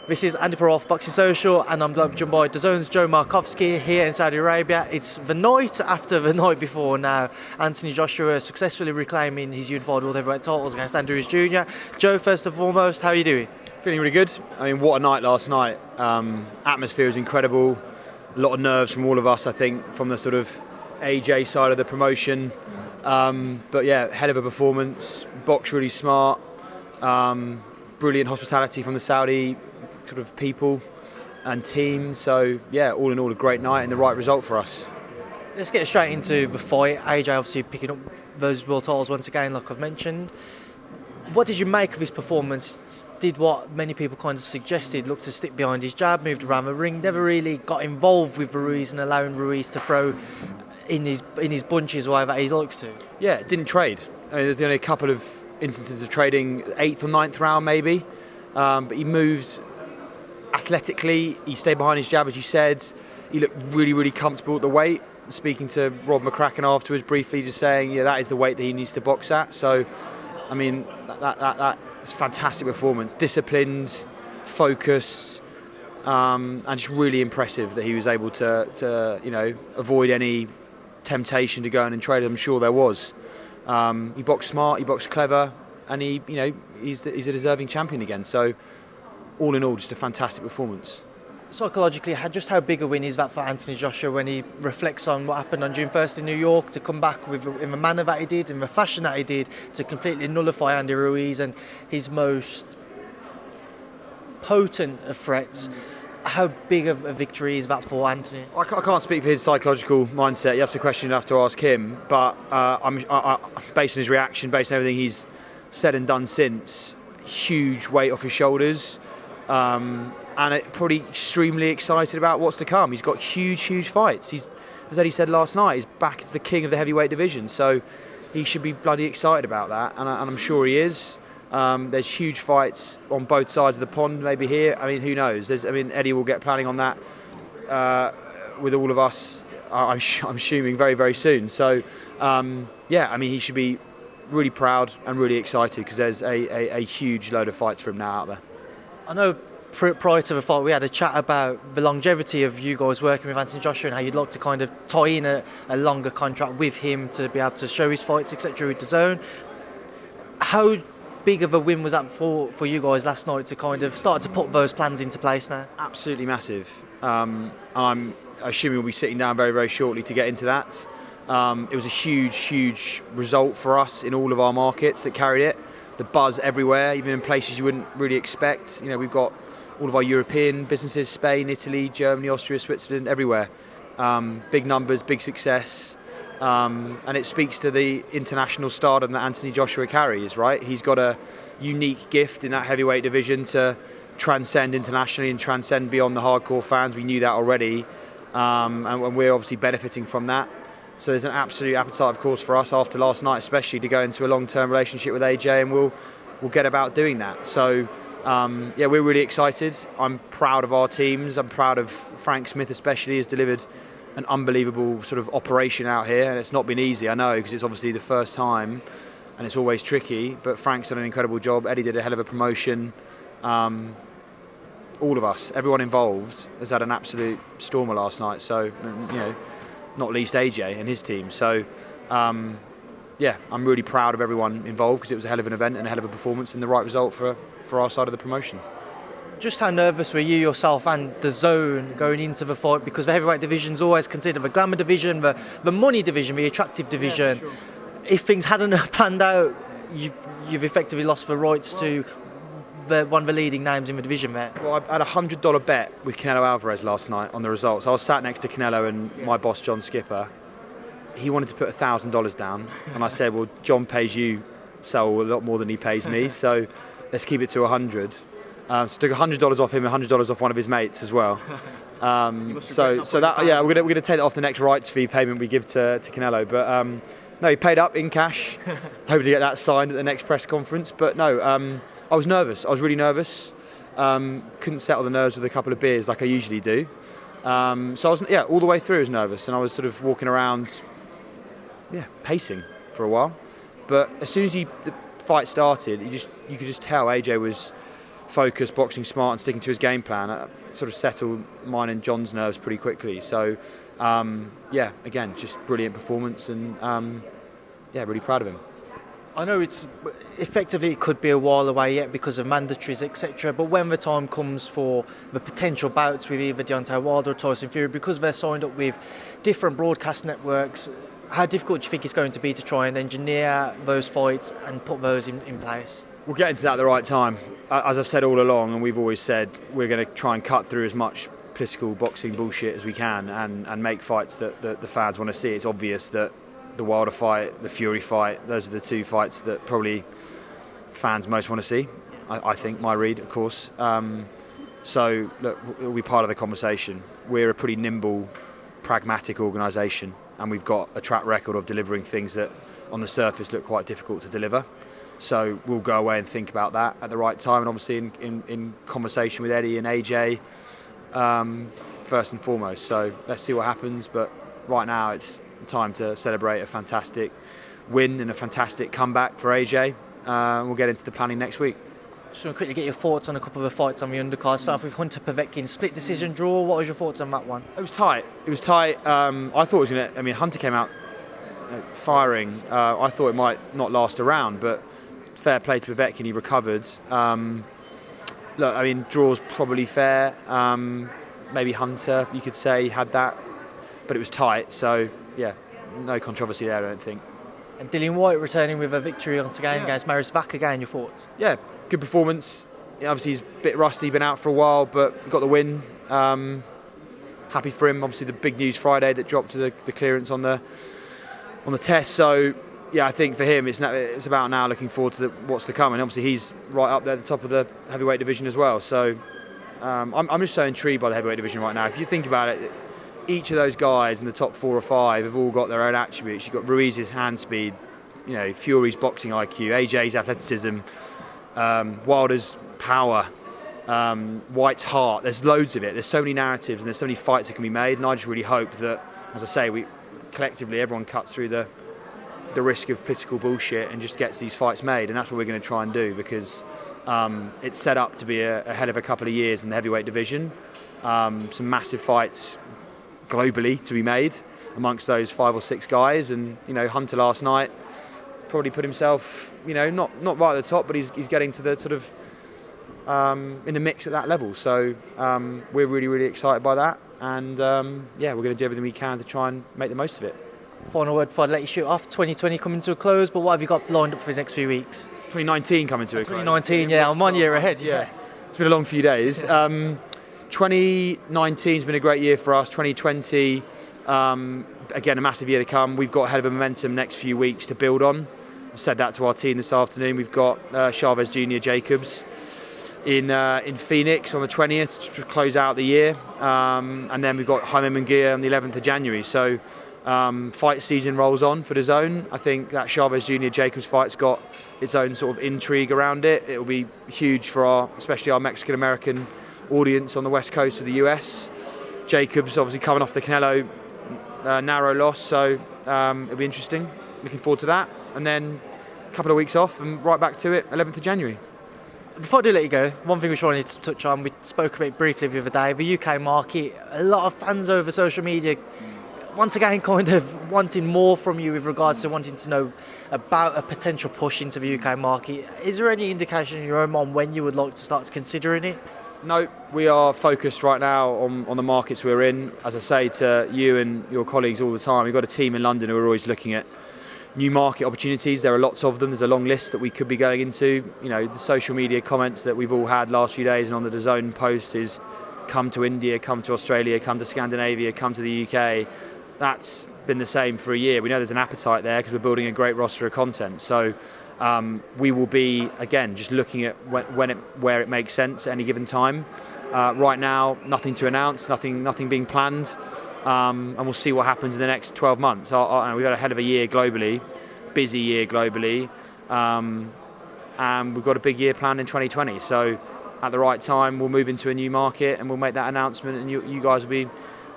This is Andy Paroff, Boxing Social, and I'm joined by Dazn'S Markowski here in Saudi Arabia. It's the night after the night before now. Anthony Joshua successfully reclaiming his unified world heavyweight titles against Ruiz-Aj Jr. Joe, first and foremost, how are you doing? Feeling really good. I mean, what a night last night. Atmosphere was incredible. A lot of nerves from all of us, I think, from the sort of AJ side of the promotion. But yeah, hell of a performance. Box really smart. Brilliant hospitality from the Saudi sort of people and team. So yeah, all in all, a great night and the right result for us. Let's get straight into the fight. AJ obviously picking up those world titles once again, like I've mentioned. What did you make of his performance? Did what many people kind of suggested, looked to stick behind his jab, moved around the ring, never really got involved with Ruiz and allowing Ruiz to throw in his bunches or whatever he likes to? Yeah, didn't trade. I mean, there's only a couple of instances of trading, 8th or 9th round maybe, but he moved athletically, he stayed behind his jab, as you said. He looked really, really comfortable at the weight. Speaking to Rob McCracken afterwards briefly, just saying, yeah, that is the weight that he needs to box at. So, I mean, that's a fantastic performance. Disciplined, focused, and just really impressive that he was able to avoid any temptation to go in and trade. I'm sure there was. He boxed smart, he boxed clever, and he's a deserving champion again. So, all in all, just a fantastic performance. Psychologically, just how big a win is that for Anthony Joshua when he reflects on what happened on June 1st in New York, to come back in the manner that he did, in the fashion that he did, to completely nullify Andy Ruiz and his most potent of threats? How big of a victory is that for Anthony? I can't speak for his psychological mindset. That's a question you'll have to ask him. But based on his reaction, based on everything he's said and done since, huge weight off his shoulders, and probably extremely excited about what's to come. He's got huge fights. As Eddie said last night, he's back as the king of the heavyweight division. So he should be bloody excited about that, and I'm sure he is. There's huge fights on both sides of the pond, maybe here. I mean, who knows? Eddie will get planning on that with all of us, I'm assuming, very, very soon. So, he should be really proud and really excited because there's a huge load of fights for him now out there. I know prior to the fight we had a chat about the longevity of you guys working with Anthony Joshua and how you'd like to kind of tie in a longer contract with him to be able to show his fights, etc. with DAZN. How big of a win was that for you guys last night to kind of start to put those plans into place now? Absolutely massive. I'm assuming we'll be sitting down very, very shortly to get into that. It was a huge result for us in all of our markets that carried it. The buzz everywhere, even in places you wouldn't really expect. We've got all of our European businesses, Spain, Italy, Germany, Austria, Switzerland, everywhere. Big numbers, big success. And it speaks to the international stardom that Anthony Joshua carries, right? He's got a unique gift in that heavyweight division to transcend internationally and transcend beyond the hardcore fans. We knew that already, and we're obviously benefiting from that. So there's an absolute appetite, of course, for us after last night, especially to go into a long-term relationship with AJ, and we'll get about doing that. So we're really excited. I'm proud of our teams. I'm proud of Frank Smith, especially, has delivered an unbelievable sort of operation out here, and it's not been easy, I know, because it's obviously the first time and it's always tricky, but Frank's done an incredible job. Eddie did a hell of a promotion. All of us, everyone involved, has had an absolute stormer last night, so not least AJ and his team. So I'm really proud of everyone involved because it was a hell of an event and a hell of a performance and the right result for our side of the promotion. Just how nervous were you yourself and DAZN going into the fight? Because the heavyweight division is always considered the glamour division, the money division, the attractive division. Yeah, sure. If things hadn't panned out, you've effectively lost the rights to one of the leading names in the division there. Well, I had a $100 bet with Canelo Alvarez last night on the results. I was sat next to Canelo and my boss, John Skipper. He wanted to put $1,000 down, and I said, well, John pays you a lot more than he pays me, so let's keep it to 100. So took $100 off him, $100 off one of his mates as well. We're going to take that off the next rights fee payment we give to Canelo. But no, he paid up in cash. Hoping to get that signed at the next press conference. But no, I was nervous. I was really nervous. Couldn't settle the nerves with a couple of beers like I usually do. So I was, all the way through I was nervous, and I was sort of walking around, pacing for a while. But as soon as the fight started, you could just tell AJ was focused, boxing smart and sticking to his game plan, sort of settled mine and John's nerves pretty quickly. So again, just brilliant performance, and really proud of him. I know it's effectively it could be a while away yet because of mandatories, etc. But when the time comes for the potential bouts with either Deontay Wilder or Tyson Fury, because they're signed up with different broadcast networks, how difficult do you think it's going to be to try and engineer those fights and put those in place? We'll get into that at the right time. As I've said all along, and we've always said, we're going to try and cut through as much political boxing bullshit as we can and make fights that the fans want to see. It's obvious that the Wilder fight, the Fury fight, those are the two fights that probably fans most want to see. I think, my read, of course. So, look, it'll be part of the conversation. We're a pretty nimble, pragmatic organisation, and we've got a track record of delivering things that on the surface look quite difficult to deliver. So we'll go away and think about that at the right time, and obviously in conversation with Eddie and AJ first and foremost. So let's see what happens, but right now it's time to celebrate a fantastic win and a fantastic comeback for AJ. We'll get into the planning next week. Just want to quickly get your thoughts on a couple of the fights on the undercard. Start off with Hunter Povetkin, split decision draw. What was your thoughts on that one? It was tight. I thought it was going to... I mean, Hunter came out firing. I thought it might not last a round, but fair play to Povetkin, he recovered. Look, I mean, draw's probably fair. Maybe Hunter, you could say, had that, but it was tight. So, yeah, no controversy there, I don't think. And Dillian Whyte returning with a victory once again against Maris Vac again, your thoughts? Yeah, good performance. Obviously, he's a bit rusty, been out for a while, but got the win. Happy for him. Obviously, the big news Friday that dropped to the clearance on the test. So, yeah, I think for him, it's about now looking forward to what's to come. And obviously, he's right up there at the top of the heavyweight division as well. So, I'm just so intrigued by the heavyweight division right now. If you think about it, each of those guys in the top 4 or 5 have all got their own attributes. You've got Ruiz's hand speed, Fury's boxing IQ, AJ's athleticism, Wilder's power, White's heart. There's loads of it. There's so many narratives and there's so many fights that can be made. And I just really hope that, as I say, we collectively everyone cuts through the risk of political bullshit and just gets these fights made. And that's what we're going to try and do, because it's set up to be a hell of a couple of years in the heavyweight division. Some massive fights globally to be made amongst those 5 or 6 guys, and Hunter last night probably put himself not right at the top, but he's getting to the sort of in the mix at that level. So we're really excited by that, and we're going to do everything we can to try and make the most of it. Final word before I let you shoot off. 2020 coming to a close, but what have you got lined up for the next few weeks? 2019 coming to a close. 2019, yeah, I'm 1 year ahead. Yeah, it's been a long few days. 2019 has been a great year for us. 2020, again, a massive year to come. We've got a hell of a momentum next few weeks to build on. I've said that to our team this afternoon. We've got Chavez Jr. Jacobs in Phoenix on the 20th to close out the year. And then we've got Jaime Munguia on the 11th of January. So fight season rolls on for DAZN. I think that Chavez Jr. Jacobs fight's got its own sort of intrigue around it. It will be huge for especially our Mexican-American audience on the west coast of the US. Jacobs obviously coming off the Canelo narrow loss, so it'll be interesting. Looking forward to that. And then a couple of weeks off and right back to it, 11th of January. Before I do let you go, one thing which I wanted to touch on, we spoke about it briefly the other day, the UK market, a lot of fans over social media, once again kind of wanting more from you with regards to wanting to know about a potential push into the UK market. Is there any indication in your own mind when you would like to start considering it? No, we are focused right now on the markets we're in. As I say to you and your colleagues all the time, we've got a team in London who are always looking at new market opportunities. There are lots of them. There's a long list that we could be going into. The social media comments that we've all had last few days and on the DAZN post is come to India, come to Australia, come to Scandinavia, come to the UK. That's been the same for a year. We know there's an appetite there because we're building a great roster of content. So we will be, again, just looking at where it makes sense at any given time. Right now, nothing to announce, nothing being planned, and we'll see what happens in the next 12 months. We've got a hell of a year globally, busy year globally, and we've got a big year planned in 2020. So at the right time, we'll move into a new market and we'll make that announcement, and you guys will be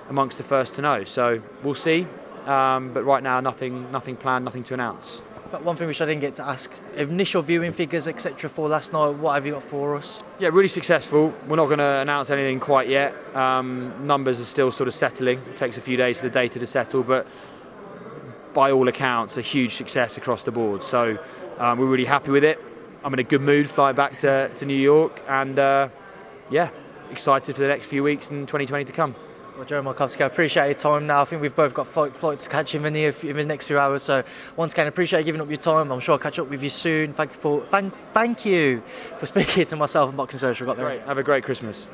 amongst the first to know. So we'll see, but right now, nothing planned, nothing to announce. But one thing which I didn't get to ask, initial viewing figures, etc. for last night, what have you got for us? Yeah, really successful. We're not going to announce anything quite yet. Numbers are still sort of settling. It takes a few days for the data to settle, but by all accounts, a huge success across the board. So we're really happy with it. I'm in a good mood flying back to New York, and yeah, excited for the next few weeks and 2020 to come. Well, Joe Markowski, I appreciate your time now. I think we've both got flights to catch in the next few hours. So once again, I appreciate you giving up your time. I'm sure I'll catch up with you soon. Thank you for speaking to myself and Boxing Social. Great. Have a great Christmas.